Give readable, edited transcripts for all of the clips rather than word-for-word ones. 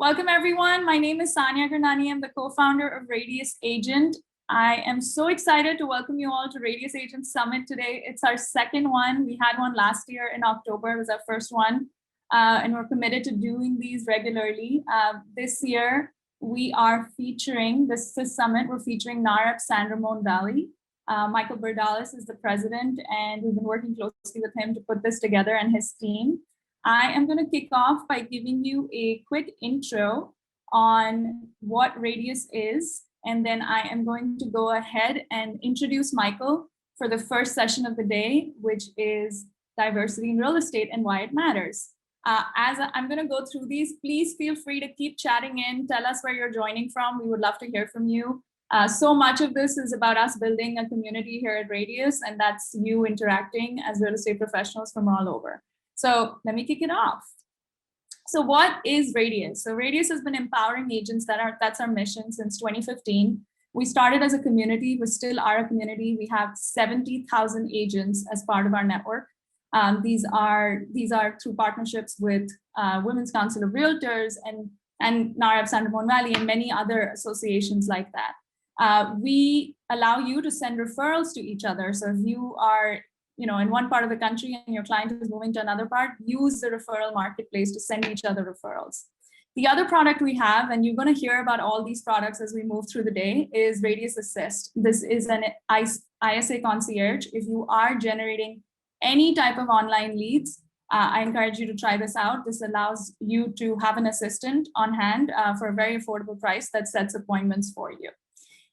Welcome, everyone. My name is Sanya Gurnani. I'm the co-founder of Reyes Agent. I am so excited to welcome you all to Reyes Agent Summit today. It's our second one. We had one last year in October. It was our first one. And we're committed to doing these regularly. This year, we are featuring, this summit, we're featuring NAREP San Ramon Valley. Michael Berdales is the president, and we've been working closely with him to put this together and his team. I am going to kick off by giving you a quick intro on what Reyes is, and then I am going to go ahead and introduce Michael for the first session of the day, which is diversity in real estate and why it matters. As I'm going to go through these, please feel free to keep chatting in. Tell us where you're joining from. We would love to hear from you. So much of this is about us building a community here at Reyes, and that's you interacting as real estate professionals from all over. So let me kick it off. So what is Reyes? So Reyes has been empowering agents. That's our mission since 2015. We started as a community. We still are a community. We have 70,000 agents as part of our network. These are through partnerships with Women's Council of Realtors and NAREP San Ramon Valley and many other associations like that. We allow you to send referrals to each other. So if you are in one part of the country and your client is moving to another part, use the referral marketplace to send each other referrals. The other product we have, and you're going to hear about all these products as we move through the day, is Reyes Assist. This is an ISA concierge. If you are generating any type of online leads, I encourage you to try this out. This allows you to have an assistant on hand for a very affordable price that sets appointments for you.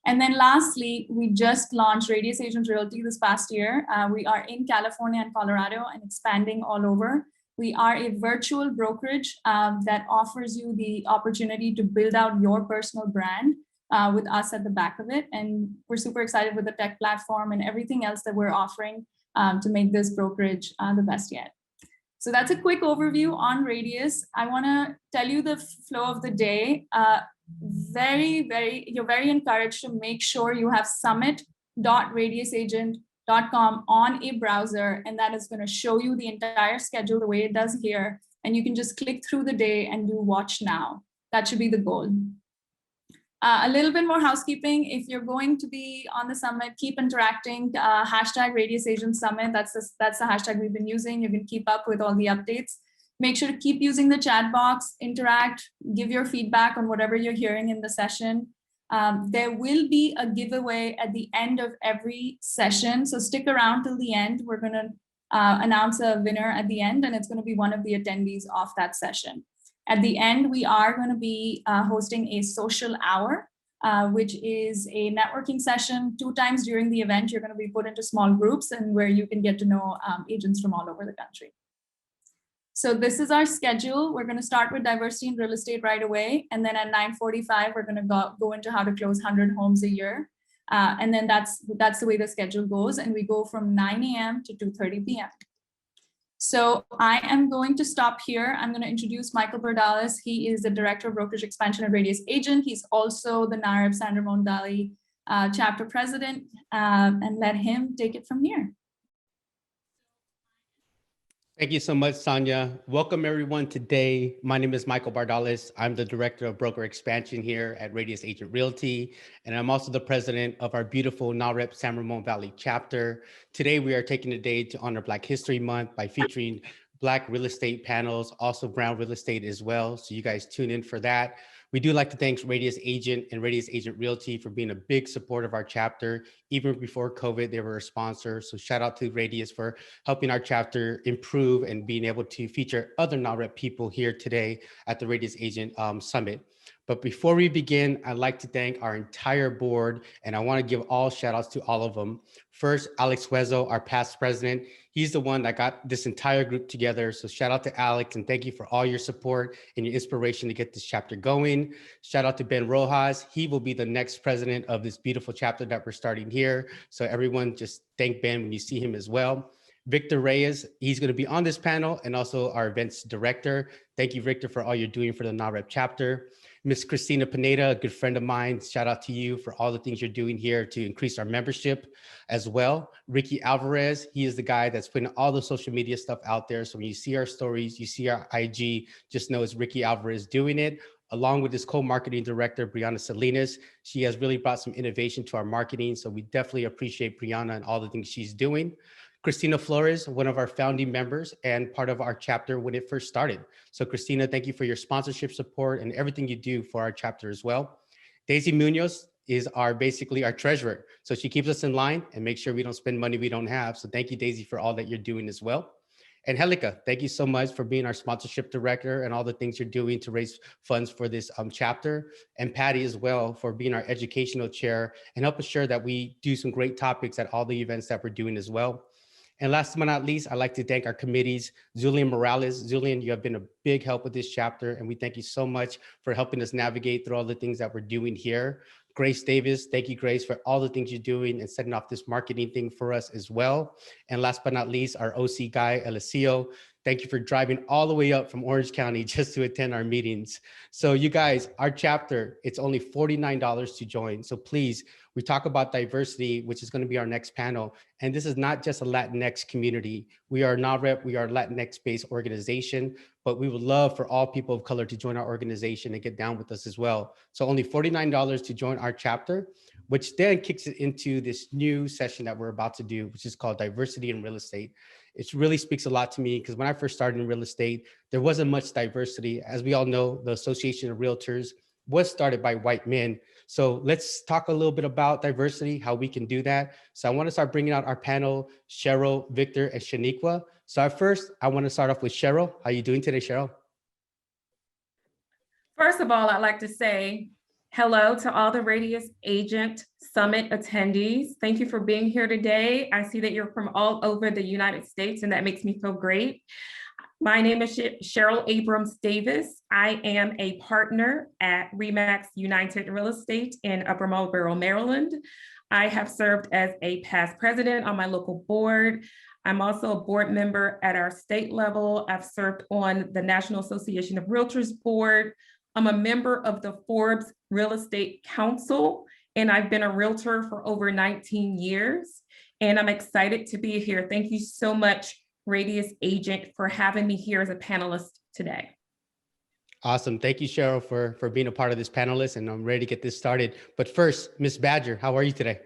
And then lastly, we just launched Reyes Agent Realty this past year. We are in California and Colorado and expanding all over. We are a virtual brokerage that offers you the opportunity to build out your personal brand with us at the back of it. And we're super excited with the tech platform and everything else that we're offering to make this brokerage the best yet. So that's a quick overview on Reyes. I want to tell you the flow of the day. You're very encouraged to make sure you have summit.reyesagent.com on a browser, and that is going to show you the entire schedule the way it does here. And you can just click through the day and do watch now. That should be the goal. A little bit more housekeeping. If you're going to be on the summit, keep interacting. Hashtag Reyes Agent Summit. That's the hashtag we've been using. You can keep up with all the updates. Make sure to keep using the chat box, interact, give your feedback on whatever you're hearing in the session. There will be a giveaway at the end of every session. So stick around till the end. We're going to announce a winner at the end, and it's going to be one of the attendees of that session. At the end, we are going to be hosting a social hour, which is a networking session. 2 times during the event, you're going to be put into small groups and where you can get to know agents from all over the country. So this is our schedule. We're going to start with diversity in real estate right away. And then at 9:45, we're going to go into how to close 100 homes a year. And then that's the way the schedule goes. And we go from 9 a.m. to 2:30 p.m. So I am going to stop here. I'm going to introduce Michael Berdales. He is the Director of Brokerage Expansion at Reyes Agent. He's also the NAREP San Ramon Valley chapter president, and let him take it from here. Thank you so much, Sanya. Welcome everyone today. My name is Michael Berdales. I'm the Director of Broker Expansion here at Reyes Agent Realty, and I'm also the president of our beautiful NAREP San Ramon Valley chapter. Today, we are taking the day to honor Black History Month by featuring Black real estate panels, also brown real estate as well. So you guys tune in for that. We do like to thank Reyes Agent and Reyes Agent Realty for being a big support of our chapter. Even before COVID, they were a sponsor. So shout out to Reyes for helping our chapter improve and being able to feature other NAREP people here today at the Reyes Agent Summit. But before we begin, I'd like to thank our entire board, and I want to give all shout outs to all of them. First, Alex Huezo, our past president. He's the one that got this entire group together. So shout out to Alex, and thank you for all your support and your inspiration to get this chapter going. Shout out to Ben Rojas. He will be the next president of this beautiful chapter that we're starting here. So everyone just thank Ben when you see him as well. Victor Reyes, he's going to be on this panel, and also our events director. Thank you, Victor, for all you're doing for the NAREP chapter. Miss Christina Pineda, a good friend of mine, shout out to you for all the things you're doing here to increase our membership as well. Ricky Alvarez, he is the guy that's putting all the social media stuff out there. So when you see our stories, you see our IG, just know it's Ricky Alvarez doing it. along with his co-marketing director, Brianna Salinas. She has really brought some innovation to our marketing. So we definitely appreciate Brianna and all the things she's doing. Christina Flores, one of our founding members and part of our chapter when it first started. So Christina, thank you for your sponsorship support and everything you do for our chapter as well. Daisy Munoz is basically our treasurer. So she keeps us in line and makes sure we don't spend money we don't have. So thank you, Daisy, for all that you're doing as well. And Helika, thank you so much for being our sponsorship director and all the things you're doing to raise funds for this chapter. And Patty as well for being our educational chair and help ensure that we do some great topics at all the events that we're doing as well. And last but not least, I'd like to thank our committees, Zulian Morales. Zulian, you have been a big help with this chapter, and we thank you so much for helping us navigate through all the things that we're doing here. Grace Davis, thank you, Grace, for all the things you're doing and setting off this marketing thing for us as well. And last but not least, our OC guy, Eliseo. Thank you for driving all the way up from Orange County just to attend our meetings. So you guys, our chapter, it's only $49 to join. So please, we talk about diversity, which is going to be our next panel. And this is not just a Latinx community. We are NAREP, we are a Latinx-based organization, but we would love for all people of color to join our organization and get down with us as well. So only $49 to join our chapter, which then kicks it into this new session that we're about to do, which is called Diversity in Real Estate. It really speaks a lot to me because when I first started in real estate, there wasn't much diversity. As we all know, the Association of Realtors was started by white men. So let's talk a little bit about diversity, how we can do that. So I want to start bringing out our panel, Cheryl, Victor, and Shaniqua. So at first, I want to start off with Cheryl. How are you doing today, Cheryl? First of all, I'd like to say hello to all the Radius Agent Summit attendees. Thank you for being here today. I see that you're from all over the United States, and that makes me feel great. My name is Cheryl Abrams Davis. I am a partner at Remax United Real Estate in Upper Marlboro, Maryland. I have served as a past president on my local board. I'm also a board member at our state level. I've served on the National Association of Realtors board. I'm a member of the Forbes Real Estate Council, and I've been a realtor for over 19 years. And I'm excited to be here. Thank you so much, Radius Agent, for having me here as a panelist today. Awesome. Thank you, Cheryl, for being a part of this panelist, and I'm ready to get this started. But first, Miss Badger, how are you today?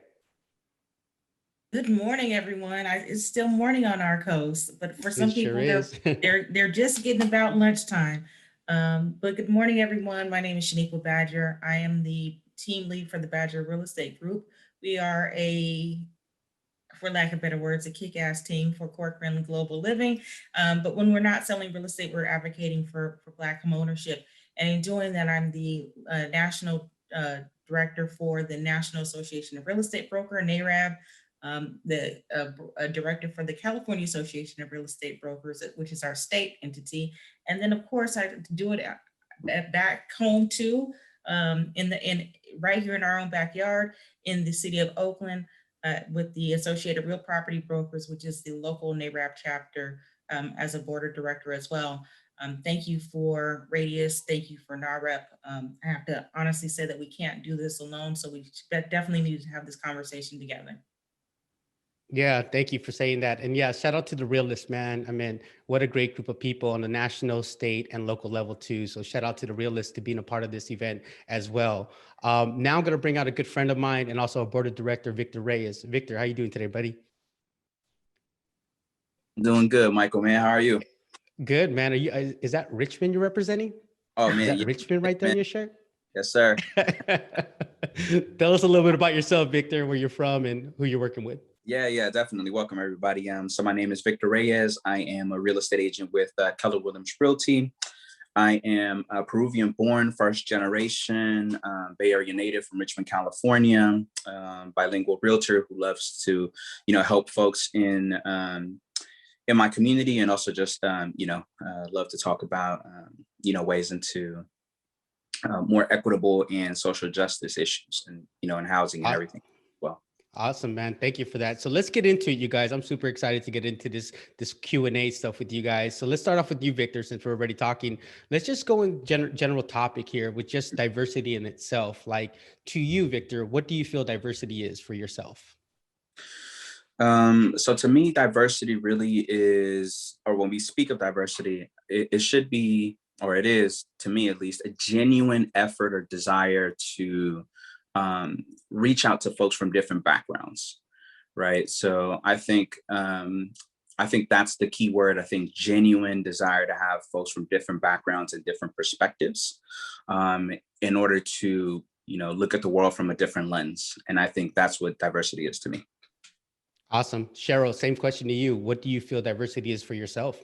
Good morning, everyone. It's still morning on our coast, but for some people, they're just getting about lunchtime. But good morning, everyone. My name is Shaniqua Badger. I am the team lead for the Badger Real Estate Group. We are for lack of better words, a kick-ass team for court-friendly global living. But when we're not selling real estate, we're advocating for Black homeownership. And in doing that, I'm the national director for the National Association of Real Estate Broker, NAREB, the director for the California Association of Real Estate Brokers, which is our state entity. And then, of course, I do it back home too, right here in our own backyard in the city of Oakland, with the Associated Real Property Brokers, which is the local NAREB chapter, as a board director as well. Thank you for Radius. Thank you for NAREP. I have to honestly say that we can't do this alone, so we definitely need to have this conversation together. Yeah, thank you for saying that. And yeah, shout out to the Realist, man. I mean, what a great group of people on the national, state, and local level too. So shout out to the Realist to being a part of this event as well. Now I'm going to bring out a good friend of mine and also a board of director, Victor Reyes. Victor, how you doing today, buddy? Doing good, Michael, man. How are you? Good, man. Are you? Is that Richmond you're representing? Oh, man. Is that Richmond right there man. on your shirt? Yes, sir. Tell us a little bit about yourself, Victor, where you're from and who you're working with. Yeah, definitely. Welcome, everybody. So my name is Victor Reyes. I am a real estate agent with Keller Williams Realty. I am a Peruvian born, first generation, Bay Area native from Richmond, California, bilingual realtor who loves to, help folks in my community, and also just, love to talk about, ways into more equitable and social justice issues and, and housing and everything. Awesome, man. Thank you for that. So let's get into it, you guys. I'm super excited to get into this Q&A stuff with you guys. So let's start off with you, Victor, since we're already talking. Let's just go in general topic here with just diversity in itself. Like, to you, Victor, what do you feel diversity is for yourself? So to me, diversity really is, or when we speak of diversity, it should be or it is, to me at least, a genuine effort or desire to reach out to folks from different backgrounds, right? So I think that's the key word. I think genuine desire to have folks from different backgrounds and different perspectives in order to, look at the world from a different lens. And I think that's what diversity is to me. Awesome. Cheryl, same question to you. What do you feel diversity is for yourself?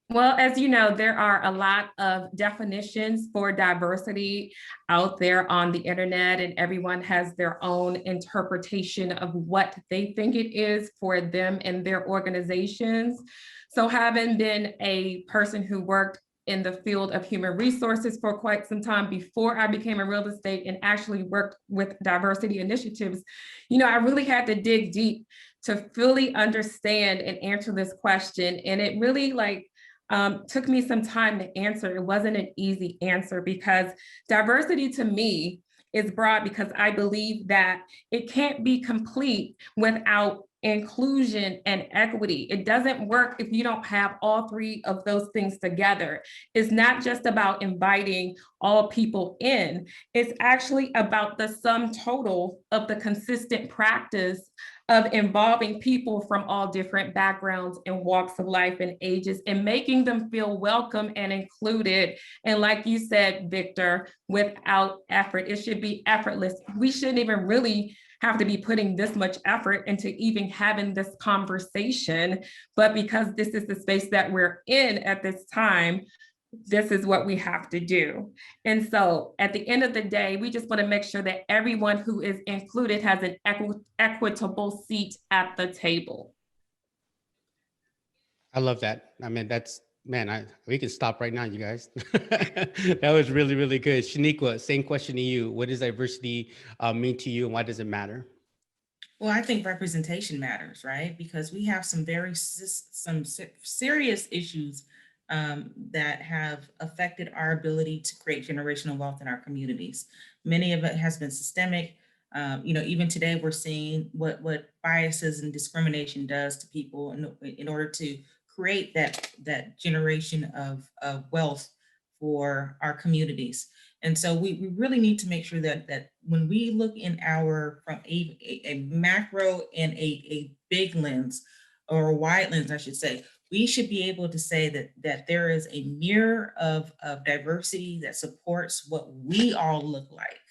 Well, as you know, there are a lot of definitions for diversity out there on the internet, and everyone has their own interpretation of what they think it is for them and their organizations. So having been a person who worked in the field of human resources for quite some time before I became a real estate and actually worked with diversity initiatives, I really had to dig deep to fully understand and answer this question. And it really took me some time to answer. It wasn't an easy answer because diversity to me is broad, because I believe that it can't be complete without inclusion and equity. It doesn't work if you don't have all three of those things together. It's not just about inviting all people in. It's actually about the sum total of the consistent practice of involving people from all different backgrounds and walks of life and ages, and making them feel welcome and included. And like you said, Victor, without effort, it should be effortless. We shouldn't even really have to be putting this much effort into even having this conversation, but because this is the space that we're in at this time, this is what we have to do. And so at the end of the day, we just want to make sure that everyone who is included has an equitable seat at the table. I love that. I mean, we can stop right now, you guys. That was really, really good. Shaniqua, same question to you. What does diversity mean to you, and why does it matter? Well, I think representation matters, right? Because we have some serious issues that have affected our ability to create generational wealth in our communities. Many of it has been systemic. Even today we're seeing what biases and discrimination does to people in order to create that generation of wealth for our communities. And so we really need to make sure that when we look in from a macro and a big lens, or a wide lens, I should say, we should be able to say that there is a mirror of diversity that supports what we all look like.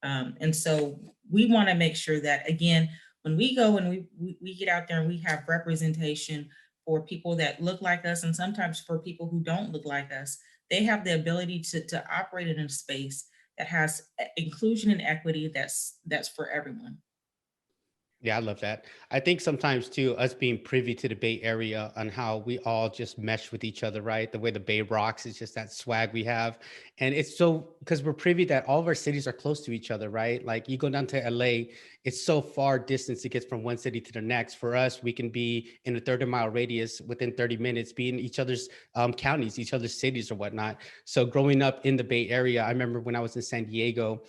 And so we want to make sure that, again, when we go and we get out there and we have representation for people that look like us, and sometimes for people who don't look like us, they have the ability to operate in a space that has inclusion and equity that's for everyone. Yeah, I love that. I think sometimes too, us being privy to the Bay Area and how we all just mesh with each other, right? The way the Bay rocks is just that swag we have. And it's so, because we're privy that all of our cities are close to each other, right? Like you go down to LA, it's so far distance it gets from one city to the next. For us, we can be in a 30-mile radius within 30 minutes, be in each other's counties, each other's cities or whatnot. So growing up in the Bay Area, I remember when I was in San Diego,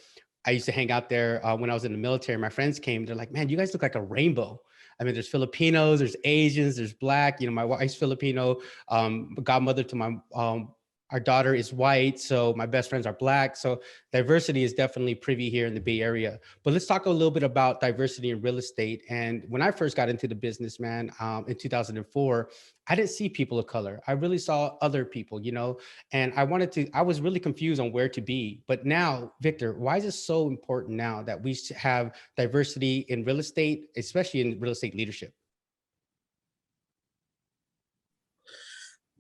I used to hang out there when I was in the military. My friends came, they're like, man, you guys look like a rainbow. I mean, there's Filipinos, there's Asians, there's Black, my wife's Filipino, godmother to my our daughter is white, so my best friends are Black. So diversity is definitely privy here in the Bay Area. But let's talk a little bit about diversity in real estate. And when I first got into the business, man, in 2004, I didn't see people of color. I really saw other people, and I was really confused on where to be. But now, Victor, why is it so important now that we have diversity in real estate, especially in real estate leadership?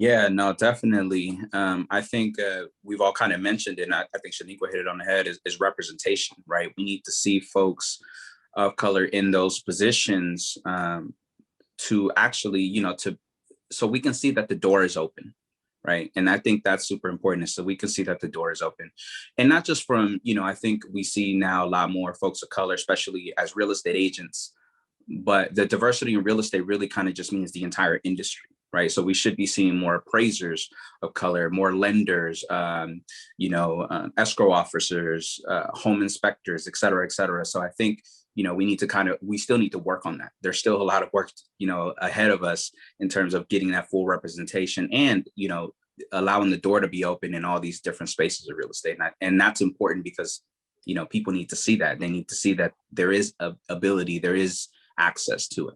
Yeah, no, definitely. I think we've all kind of mentioned it, and I think Shaniqua hit it on the head, is representation, right? We need to see folks of color in those positions to actually, so we can see that the door is open, right? And I think that's super important, so we can see that the door is open. And not just from, I think we see now a lot more folks of color, especially as real estate agents, but the diversity in real estate really kind of just means the entire industry. Right. So we should be seeing more appraisers of color, more lenders, escrow officers, home inspectors, et cetera, et cetera. So I think, we still need to work on that. There's still a lot of work, ahead of us in terms of getting that full representation and, allowing the door to be open in all these different spaces of real estate. And that's important because, you know, people need to see that. They need to see that there is a ability, there is access to it.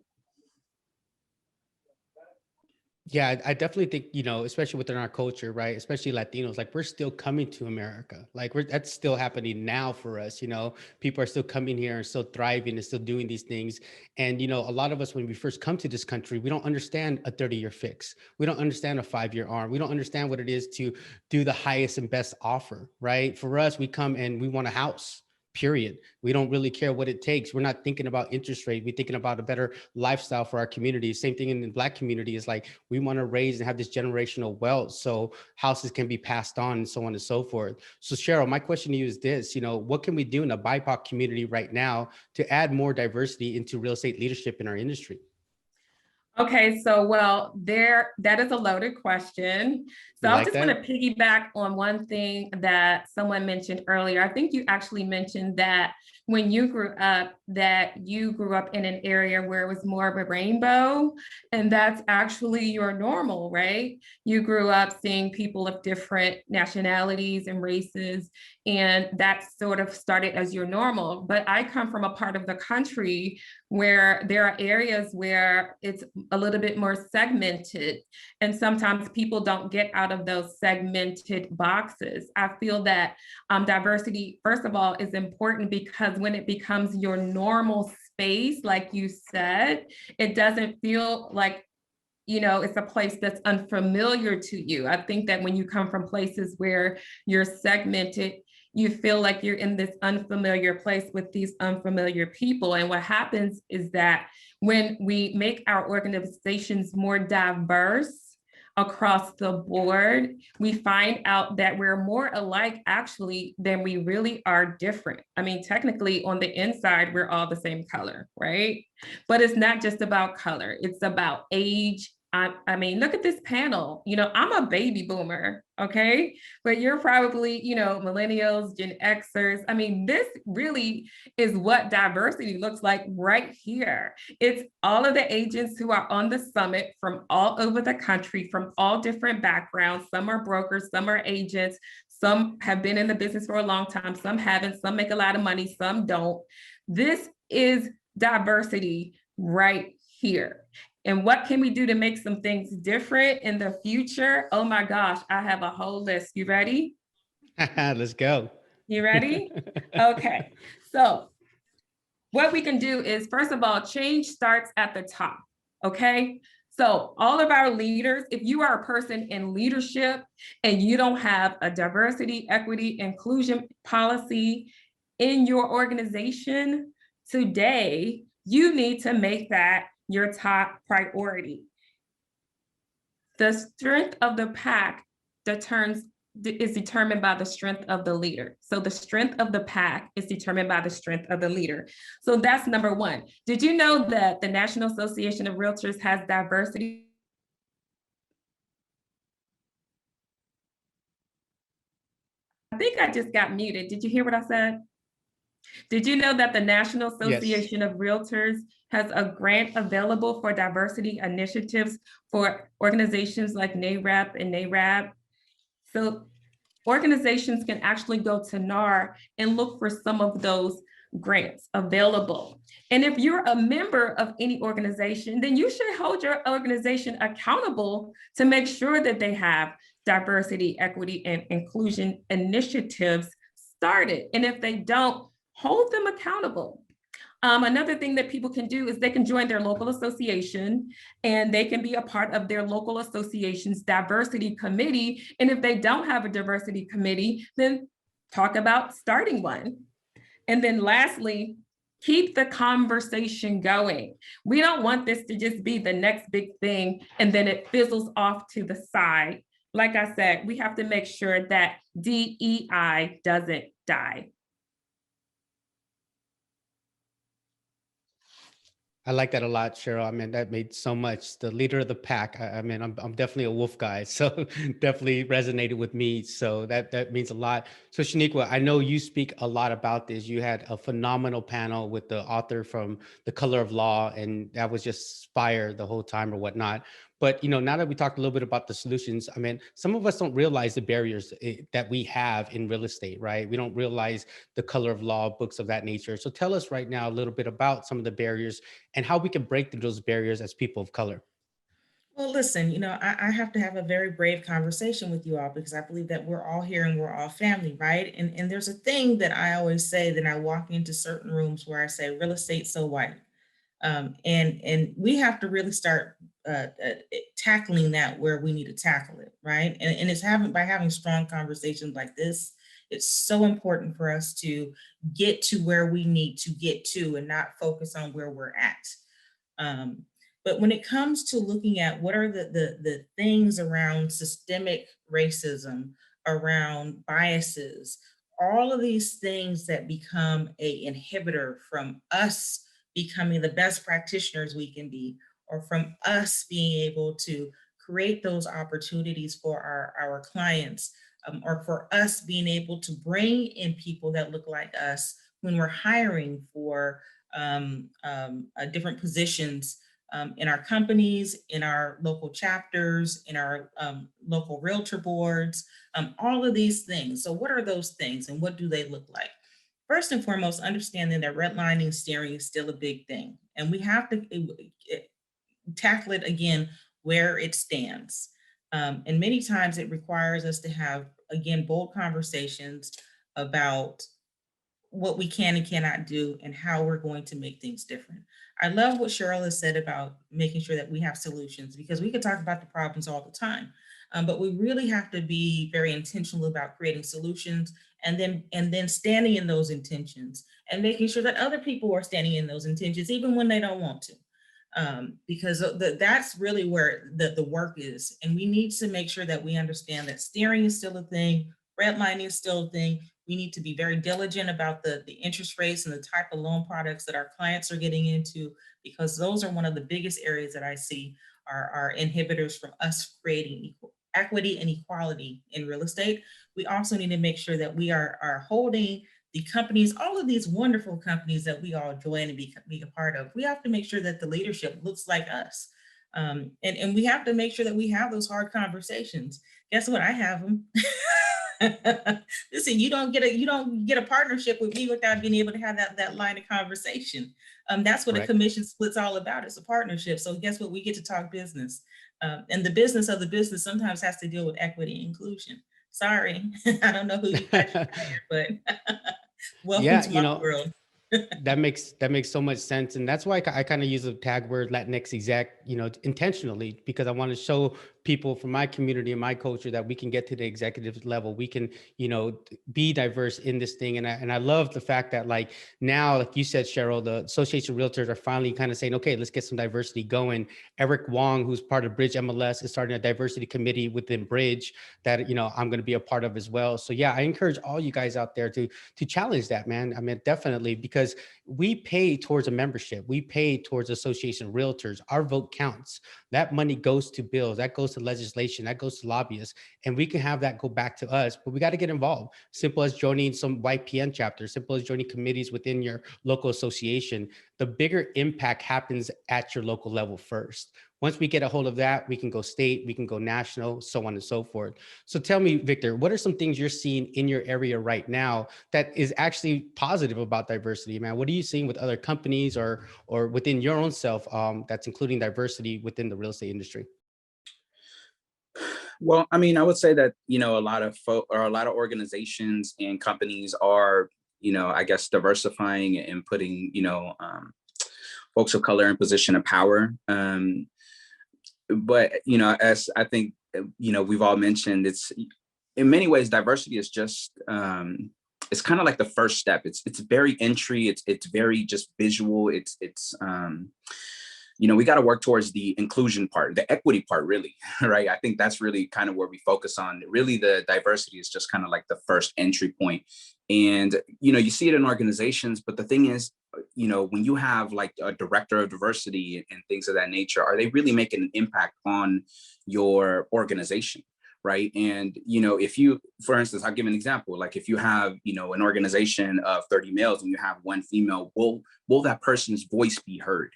Yeah, I definitely think, you know, especially within our culture, right? Especially Latinos, like we're still coming to America. Like that's still happening now for us. You know, people are still coming here and still thriving and still doing these things. And, you know, a lot of us, when we first come to this country, we don't understand a 30-year fix. We don't understand a 5-year arm. We don't understand what it is to do the highest and best offer, right? For us, we come and we want a house. Period. We don't really care what it takes. We're not thinking about interest rate. We're thinking about a better lifestyle for our community. Same thing in the Black community is like, we want to raise and have this generational wealth so houses can be passed on and so on and so forth. So Cheryl, my question to you is this, you know, what can we do in the BIPOC community right now to add more diversity into real estate leadership in our industry? Okay, so well, that is a loaded question. So I just want to piggyback on one thing that someone mentioned earlier. I think you actually mentioned that when you grew up, in an area where it was more of a rainbow, and that's actually your normal, right? You grew up seeing people of different nationalities and races, and that sort of started as your normal. But I come from a part of the country where there are areas where it's a little bit more segmented, and sometimes people don't get out of those segmented boxes. I feel that diversity, first of all, is important because when it becomes your normal space, like you said, it doesn't feel like, you know, it's a place that's unfamiliar to you. I think that when you come from places where you're segmented, you feel like you're in this unfamiliar place with these unfamiliar people. And what happens is that when we make our organizations more diverse across the board, we find out that we're more alike actually than we really are different. I mean, technically on the inside, we're all the same color, right? But it's not just about color, it's about age. I mean, look at this panel. You know, I'm a baby boomer, okay? But you're probably, you know, millennials, Gen Xers. I mean, this really is what diversity looks like right here. It's all of the agents who are on the summit from all over the country, from all different backgrounds. Some are brokers, some are agents, some have been in the business for a long time, some haven't, some make a lot of money, some don't. This is diversity right here. And what can we do to make some things different in the future? Oh my gosh, I have a whole list. You ready? Let's go. You ready? Okay. So what we can do is, first of all, change starts at the top, okay? So all of our leaders, if you are a person in leadership and you don't have a diversity, equity, inclusion policy in your organization today, you need to make that your top priority. The strength of the pack is determined by the strength of the leader. So the strength of the pack is determined by the strength of the leader. So that's number one. Did you know that the National Association of Realtors has diversity? I think I just got muted. Did you hear what I said? Did you know that the National Association of Realtors has a grant available for diversity initiatives for organizations like NAREP and NARAB? So organizations can actually go to NAR and look for some of those grants available. And if you're a member of any organization, then you should hold your organization accountable to make sure that they have diversity, equity, and inclusion initiatives started. And if they don't, hold them accountable. Another thing that people can do is they can join their local association and they can be a part of their local association's diversity committee. And if they don't have a diversity committee, then talk about starting one. And then lastly, keep the conversation going. We don't want this to just be the next big thing and then it fizzles off to the side. Like I said, we have to make sure that DEI doesn't die. I like that a lot, Cheryl. I mean, that made so much. The leader of the pack. I mean, I'm definitely a wolf guy, so definitely resonated with me. So that means a lot. So Shaniqua, I know you speak a lot about this. You had a phenomenal panel with the author from The Color of Law, and that was just fire the whole time or whatnot. But, now that we talked a little bit about the solutions, I mean, some of us don't realize the barriers that we have in real estate, right? We don't realize the color of law, books of that nature. So tell us right now a little bit about some of the barriers and how we can break through those barriers as people of color. Well, listen, I have to have a very brave conversation with you all because I believe that we're all here and we're all family, right? And there's a thing that I always say that I walk into certain rooms where I say real estate so white. And we have to really start tackling that where we need to tackle it, right? And it's by having strong conversations like this. It's so important for us to get to where we need to get to and not focus on where we're at. But when it comes to looking at what are the things around systemic racism, around biases, all of these things that become a inhibitor from us becoming the best practitioners we can be, or from us being able to create those opportunities for our clients, or for us being able to bring in people that look like us when we're hiring for different positions in our companies, in our local chapters, in our local realtor boards, all of these things. So what are those things and what do they look like? First and foremost, understanding that redlining steering is still a big thing. And we have to tackle it again where it stands. And many times it requires us to have, again, bold conversations about what we can and cannot do and how we're going to make things different. I love what Cheryl has said about making sure that we have solutions, because we could talk about the problems all the time, but we really have to be very intentional about creating solutions and then standing in those intentions and making sure that other people are standing in those intentions, even when they don't want to. Because that's really where the work is. And we need to make sure that we understand that steering is still a thing, redlining is still a thing. We need to be very diligent about the interest rates and the type of loan products that our clients are getting into, because those are one of the biggest areas that I see are inhibitors from us creating equity and equality in real estate. We also need to make sure that we are holding the companies, all of these wonderful companies that we all join and be a part of. We have to make sure that the leadership looks like us. And we have to make sure that we have those hard conversations. Guess what? I have them. Listen, you don't get a partnership with me without being able to have that line of conversation. That's what a commission split's all about. It's a partnership. So guess what? We get to talk business. And the business of the business sometimes has to deal with equity and inclusion. Sorry, I don't know who you got hired, but welcome to my world. That makes so much sense. And that's why I kind of use the tag word Latinx exec, intentionally, because I want to show people from my community and my culture that we can get to the executive level. We can, be diverse in this thing. And I love the fact that, like, now, like you said, Cheryl, the Association of Realtors are finally kind of saying, okay, let's get some diversity going. Eric Wong, who's part of Bridge MLS, is starting a diversity committee within Bridge that, I'm going to be a part of as well. So yeah, I encourage all you guys out there to challenge that, man. I mean, definitely, because we pay towards a membership. We pay towards Association of Realtors. Our vote counts. That money goes to bills. That goes to legislation. That goes to lobbyists. And we can have that go back to us, but we got to get involved. Simple as joining some YPN chapters, simple as joining committees within your local association. The bigger impact happens at your local level first. Once we get a hold of that, we can go state, we can go national, so on and so forth. So tell me, Victor, what are some things you're seeing in your area right now that is actually positive about diversity, man? What are you seeing with other companies or within your own self that's including diversity within the real estate industry? Well, I mean, I would say that, a lot of organizations and companies are, I guess, diversifying and putting, folks of color in position of power. But, as I think, we've all mentioned, it's in many ways, diversity is just, it's kind of like the first step. It's very entry. It's very just visual. We got to work towards the inclusion part, the equity part, really, right? I think that's really kind of where we focus on. Really, the diversity is just kind of like the first entry point. And, you see it in organizations, but the thing is, when you have like a director of diversity and things of that nature, are they really making an impact on your organization? Right. And, if you, for instance, I'll give an example, like if you have, an organization of 30 males and you have one female, will that person's voice be heard?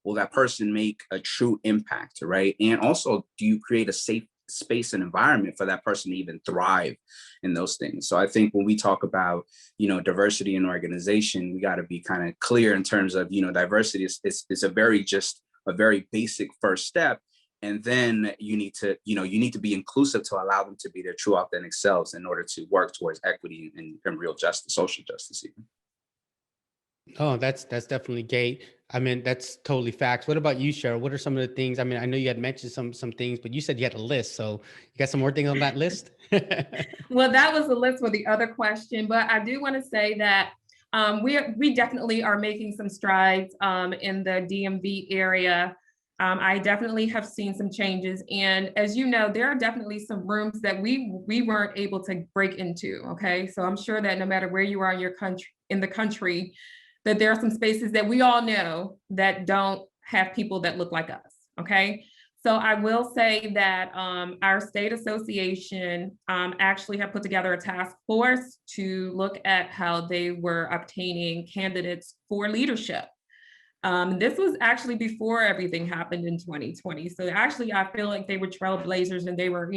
will that person make a true impact, right? And also, do you create a safe space and environment for that person to even thrive in those things? So I think when we talk about, diversity in organization, we got to be kind of clear in terms of, diversity is a very basic first step. And then you need to be inclusive to allow them to be their true authentic selves in order to work towards equity and real justice, social justice even. Oh, that's definitely great. I mean, that's totally facts. What about you, Cheryl? What are some of the things? I mean, I know you had mentioned some things, but you said you had a list. So you got some more things on that list? Well, that was the list for the other question, but I do want to say that we definitely are making some strides in the DMV area. I definitely have seen some changes. And as you know, there are definitely some rooms that we weren't able to break into, okay? So I'm sure that no matter where you are in the country, that there are some spaces that we all know that don't have people that look like us, okay? So I will say that our state association actually have put together a task force to look at how they were obtaining candidates for leadership. This was actually before everything happened in 2020. So actually, I feel like they were trailblazers and they were,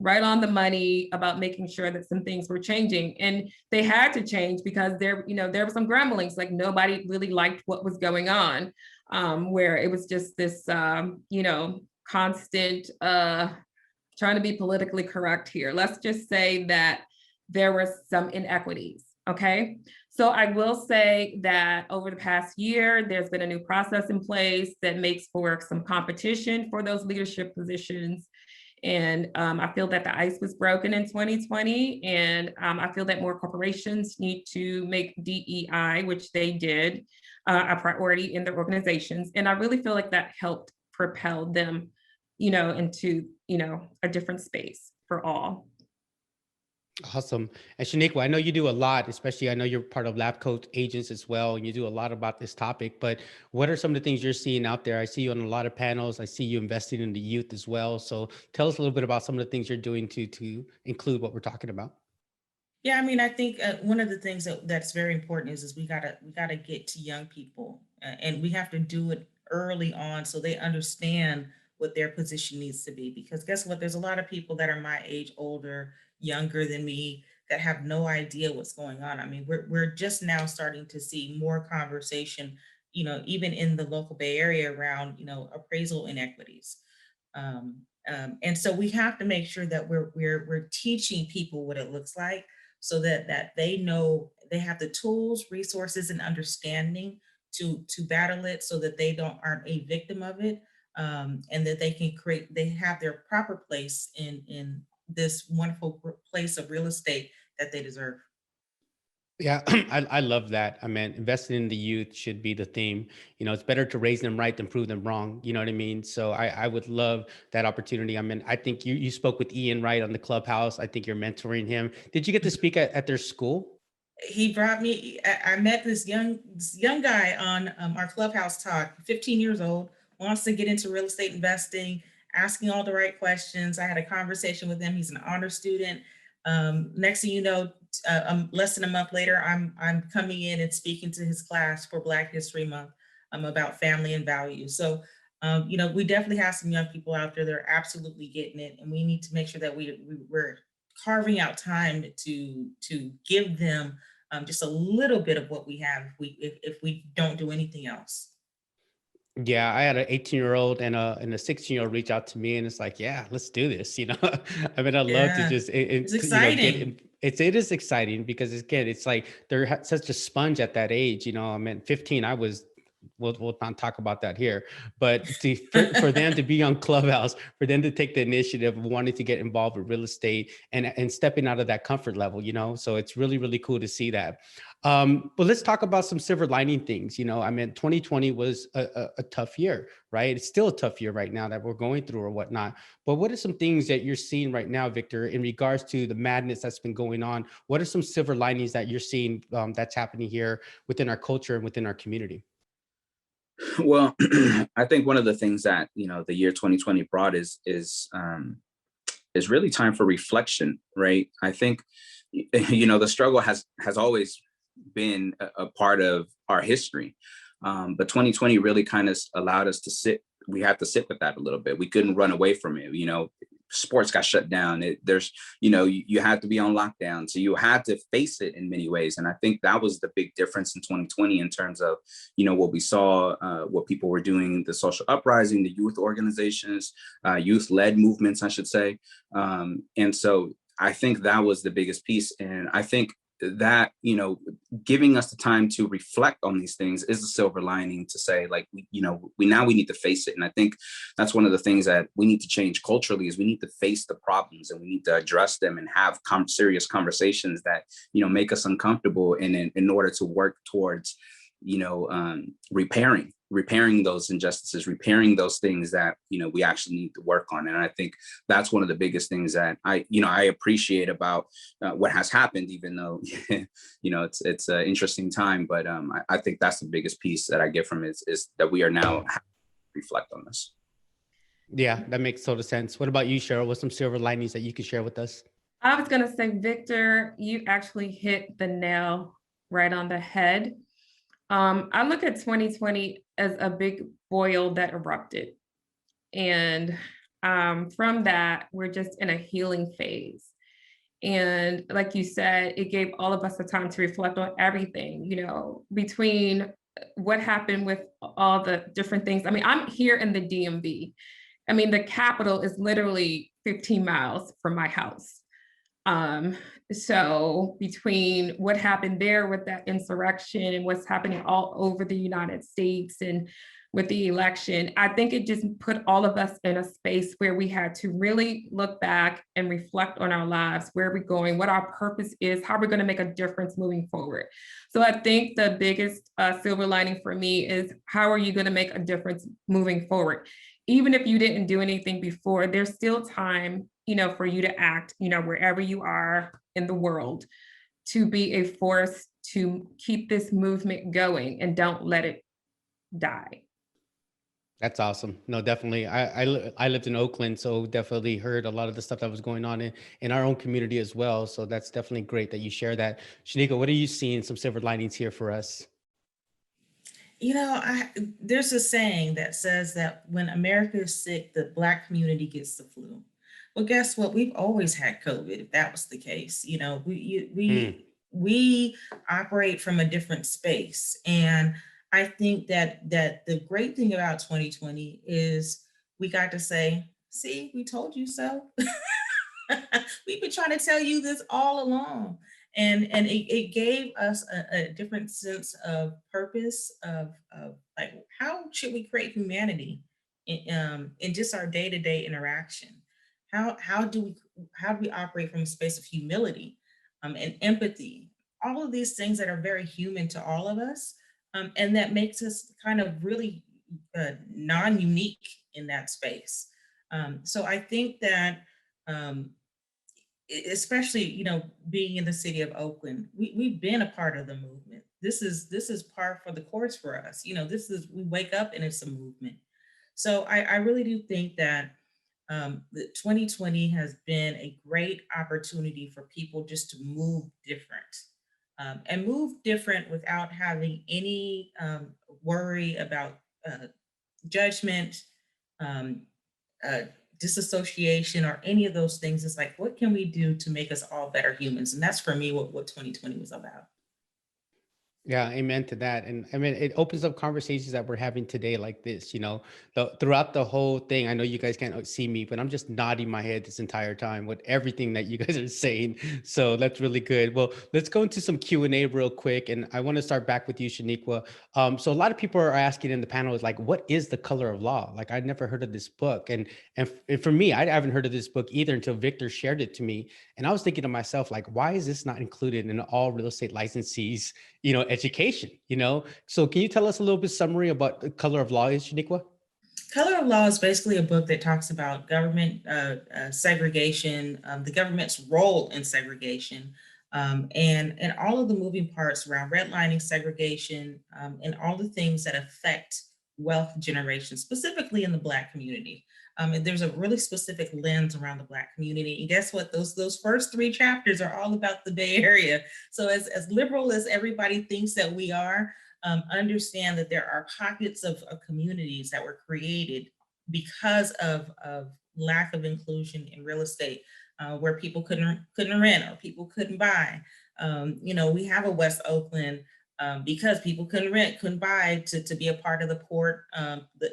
right on the money about making sure that some things were changing. And they had to change because there were some grumblings, like nobody really liked what was going on, where it was just this, constant trying to be politically correct here. Let's just say that there were some inequities, okay? So I will say that over the past year, there's been a new process in place that makes for some competition for those leadership positions. And I feel that the ice was broken in 2020. And I feel that more corporations need to make DEI, which they did, a priority in their organizations. And I really feel like that helped propel them, into, a different space for all. Awesome. And Shaniqua, I know you do a lot, especially I know you're part of Lab Coat Agents as well, and you do a lot about this topic, but what are some of the things you're seeing out there? I see you on a lot of panels. I see you investing in the youth as well. So tell us a little bit about some of the things you're doing to include what we're talking about. Yeah, I mean, I think one of the things that's very important is we gotta get to young people, and we have to do it early on so they understand what their position needs to be. Because guess what? There's a lot of people that are my age, older, younger than me, that have no idea what's going on. I mean, we're just now starting to see more conversation, even in the local Bay Area around, appraisal inequities. And so we have to make sure that we're teaching people what it looks like, so that they know they have the tools, resources, and understanding to battle it, so that they aren't a victim of it, and that they have their proper place in this wonderful place of real estate that they deserve. Yeah, I love that. I mean, investing in the youth should be the theme. It's better to raise them right than prove them wrong. You know what I mean? So I would love that opportunity. I mean, I think you spoke with Ian, right, on the Clubhouse. I think you're mentoring him. Did you get to speak at their school? He brought me, I met this young guy on our Clubhouse talk, 15 years old, wants to get into real estate investing, asking all the right questions. I had a conversation with him. He's an honor student. Next thing you know, less than a month later, I'm coming in and speaking to his class for Black History Month about family and values. So, we definitely have some young people out there that are absolutely getting it, and we need to make sure that we're carving out time to give them just a little bit of what we have if we don't do anything else. Yeah, I had an 18-year-old and a 16-year-old reach out to me, and it's like, yeah, let's do this. I mean, I love to just it's exciting. It is exciting because it's like they're such a sponge at that age. I mean, 15, we'll not talk about that here, but for them to be on Clubhouse, for them to take the initiative of wanting to get involved with real estate and stepping out of that comfort level, so it's really, really cool to see that. But let's talk about some silver lining things. I mean, 2020 was a tough year, right? It's still a tough year right now that we're going through or whatnot. But what are some things that you're seeing right now, Victor, in regards to the madness that's been going on? What are some silver linings that you're seeing that's happening here within our culture and within our community? Well, I think one of the things that, the year 2020 brought is really time for reflection, right? I think, the struggle has always been a part of our history. But 2020 really kind of allowed us to sit. We had to sit with that a little bit. We couldn't run away from it. Sports got shut down. You had to be on lockdown. So you had to face it in many ways. And I think that was the big difference in 2020 in terms of, what we saw, what people were doing, the social uprising, the youth organizations, youth-led movements, I should say. And so I think that was the biggest piece. And I think that, giving us the time to reflect on these things is the silver lining to say, like, we need to face it. And I think that's one of the things that we need to change culturally is we need to face the problems and we need to address them and have serious conversations that, make us uncomfortable. And in order to work towards, repairing those injustices, repairing those things that, we actually need to work on. And I think that's one of the biggest things that I appreciate about what has happened, even though, it's an interesting time. But I think that's the biggest piece that I get from it is that we are now reflect on this. Yeah, that makes total sense. What about you, Cheryl? What's some silver linings that you could share with us? I was going to say, Victor, you actually hit the nail right on the head. I look at 2020 as a big boil that erupted. And from that, we're just in a healing phase. And like you said, it gave all of us the time to reflect on everything, between what happened with all the different things. I mean, I'm here in the DMV. I mean, the Capitol is literally 15 miles from my house. So between what happened there with that insurrection and what's happening all over the United States and with the election, I think it just put all of us in a space where we had to really look back and reflect on our lives, where we're going, what our purpose is, how we're going to make a difference moving forward. So I think the biggest silver lining for me is, how are you going to make a difference moving forward? Even if you didn't do anything before, there's still time, for you to act, wherever you are in the world, to be a force to keep this movement going and don't let it die. That's awesome. No, definitely. I lived in Oakland, so definitely heard a lot of the stuff that was going on in our own community as well. So that's definitely great that you share that. Shanika, what are you seeing some silver linings here for us? There's a saying that says that when America is sick, the Black community gets the flu. Well, guess what? We've always had COVID, if that was the case. We operate from a different space. And I think that the great thing about 2020 is we got to say, see, we told you so. We've been trying to tell you this all along. And it gave us a different sense of purpose of like, how should we create humanity in just our day-to-day interaction? How do we operate from a space of humility and empathy? All of these things that are very human to all of us, and that makes us kind of really non-unique in that space. So I think that, especially being in the city of Oakland, we've been a part of the movement. This is par for the course for us. We wake up and it's a movement. So I really do think that. The 2020 has been a great opportunity for people just to move different and move different without having any worry about judgment, disassociation, or any of those things. It's like, what can we do to make us all better humans? And that's for me what 2020 was about. Yeah, amen to that. And I mean, it opens up conversations that we're having today like this, throughout the whole thing. I know you guys can't see me, but I'm just nodding my head this entire time with everything that you guys are saying. So that's really good. Well, let's go into some Q&A real quick. And I want to start back with you, Shaniqua. So a lot of people are asking in the panel is like, what is The Color of Law? Like, I'd never heard of this book. And for me, I haven't heard of this book either until Victor shared it to me. And I was thinking to myself, like, why is this not included in all real estate licensees, education, So can you tell us a little bit summary about The Color of Law is, Shaniqua? Color of Law is basically a book that talks about government segregation, the government's role in segregation, and all of the moving parts around redlining, segregation, and all the things that affect wealth generation, specifically in the Black community. And there's a really specific lens around the Black community. And guess what? Those first 3 chapters are all about the Bay Area. So as liberal as everybody thinks that we are, understand that there are pockets of communities that were created because of lack of inclusion in real estate, where people couldn't rent or people couldn't buy. We have a West Oakland because people couldn't rent, couldn't buy to be a part of the port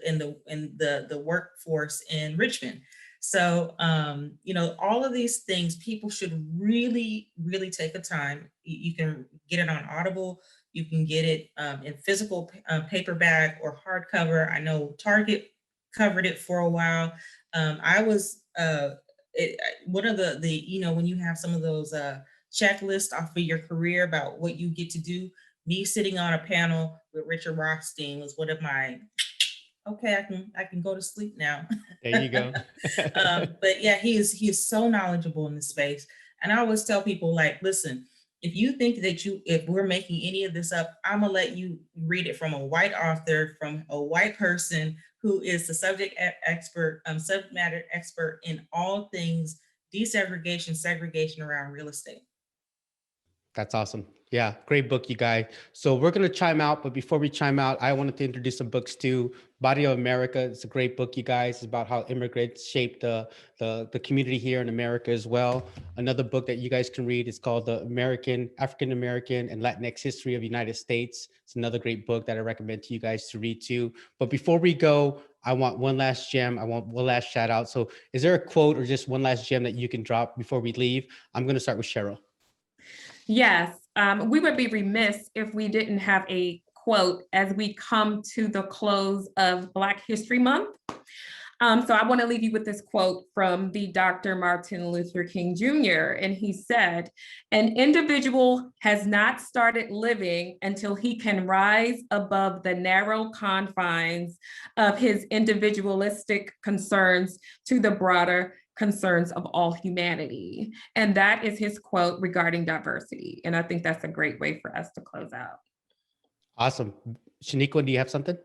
in the workforce in Richmond. So, all of these things, people should really, really take the time. You can get it on Audible. You can get it in physical paperback or hardcover. I know Target covered it for a while. I was one of the when you have some of those checklists off of your career about what you get to do, me sitting on a panel with Richard Rothstein was one of my, okay, I can go to sleep now. There you go. But yeah, he is so knowledgeable in this space. And I always tell people, like, listen, if you think that if we're making any of this up, I'm gonna let you read it from a white author, from a white person who is the subject matter expert in all things desegregation, segregation around real estate. That's awesome. Yeah, great book, you guys. So we're going to chime out, but before we chime out, I wanted to introduce some books too. Body of America, it's a great book, you guys. It's about how immigrants shaped the community here in America as well. Another book that you guys can read is called The African American and Latinx History of the United States. It's another great book that I recommend to you guys to read too. But before we go, I want one last gem. I want one last shout out. So is there a quote or just one last gem that you can drop before we leave? I'm going to start with Cheryl. Yes, we would be remiss if we didn't have a quote as we come to the close of Black History Month. So I want to leave you with this quote from the Dr. Martin Luther King Jr. And he said, "An individual has not started living until he can rise above the narrow confines of his individualistic concerns to the broader concerns of all humanity." And that is his quote regarding diversity. And I think that's a great way for us to close out. Awesome. Shaniqua, do you have something?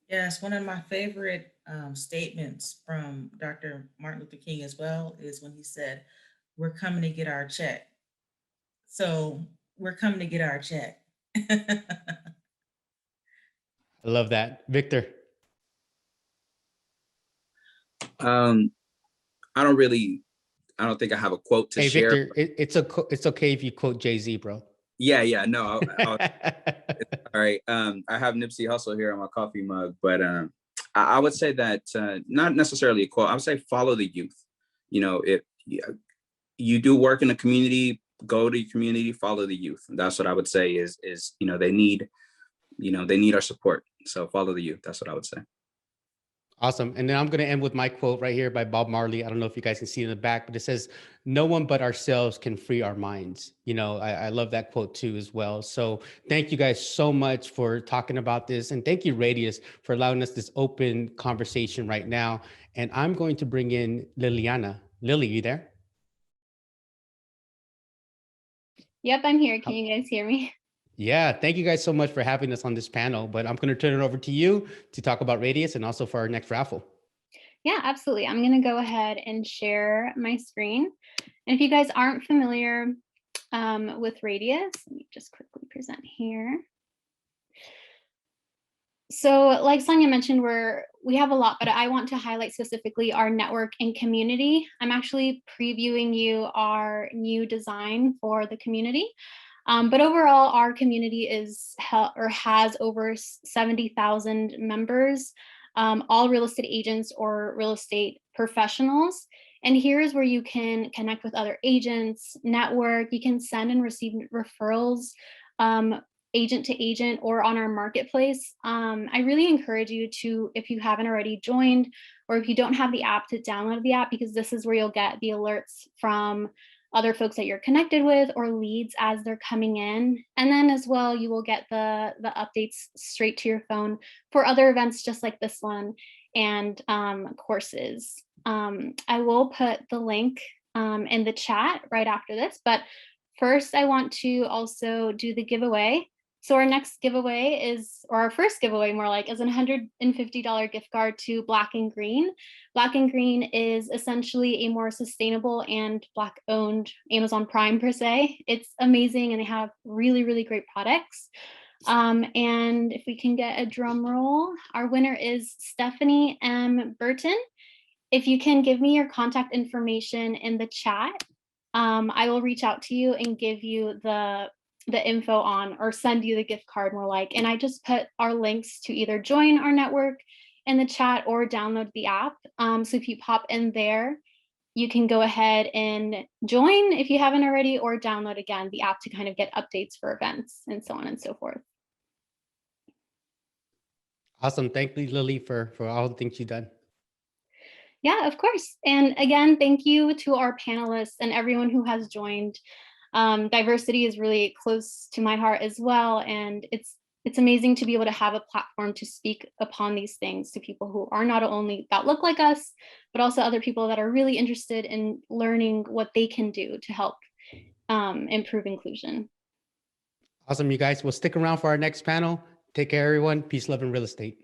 Yes, one of my favorite statements from Dr. Martin Luther King as well is when he said, "We're coming to get our check." So we're coming to get our check. I love that. Victor. I don't think I have a quote to share. Victor, it's okay if you quote Jay-Z, bro. Yeah, no. All right. I have Nipsey Hussle here on my coffee mug, but I would say that not necessarily a quote. I would say follow the youth. If you do work in a community, go to your community, follow the youth. That's what I would say is they need our support. So follow the youth. That's what I would say. Awesome. And then I'm going to end with my quote right here by Bob Marley. I don't know if you guys can see it in the back, but it says, "No one but ourselves can free our minds." I love that quote too as well. So thank you guys so much for talking about this. And thank you, Reyes, for allowing us this open conversation right now. And I'm going to bring in Liliana. Lily, you there? Yep, I'm here. Can you guys hear me? Yeah, thank you guys so much for having us on this panel, but I'm going to turn it over to you to talk about Reyes and also for our next raffle. Yeah, absolutely. I'm going to go ahead and share my screen. And if you guys aren't familiar with Reyes, let me just quickly present here. So like Sonia mentioned, we have a lot, but I want to highlight specifically our network and community. I'm actually previewing you our new design for the community. But overall, our community has over 70,000 members, all real estate agents or real estate professionals. And here's where you can connect with other agents, network, you can send and receive referrals, agent to agent or on our marketplace. I really encourage you to, if you haven't already joined, or if you don't have the app, to download the app, because this is where you'll get the alerts from other folks that you're connected with or leads as they're coming in. And then as well, you will get the updates straight to your phone for other events just like this one and courses. I will put the link in the chat right after this, but first I want to also do the giveaway. So our next giveaway is, or our first giveaway more like, is a $150 gift card to Black and Green. Black and Green is essentially a more sustainable and Black owned Amazon Prime per se. It's amazing and they have really, really great products. And if we can get a drum roll, our winner is Stephanie M. Burton. If you can give me your contact information in the chat, I will reach out to you and give you the info on, or send you the gift card more like. And I just put our links to either join our network in the chat or download the app. So if you pop in there, you can go ahead and join if you haven't already, or download again the app to kind of get updates for events and so on and so forth. Awesome. Thank you, Lily, for all the things you've done. Yeah, of course. And again, thank you to our panelists and everyone who has joined. Diversity is really close to my heart as well. And it's amazing to be able to have a platform to speak upon these things to people who are not only that look like us, but also other people that are really interested in learning what they can do to help improve inclusion. Awesome, you guys. We'll stick around for our next panel. Take care, everyone. Peace, love, and real estate.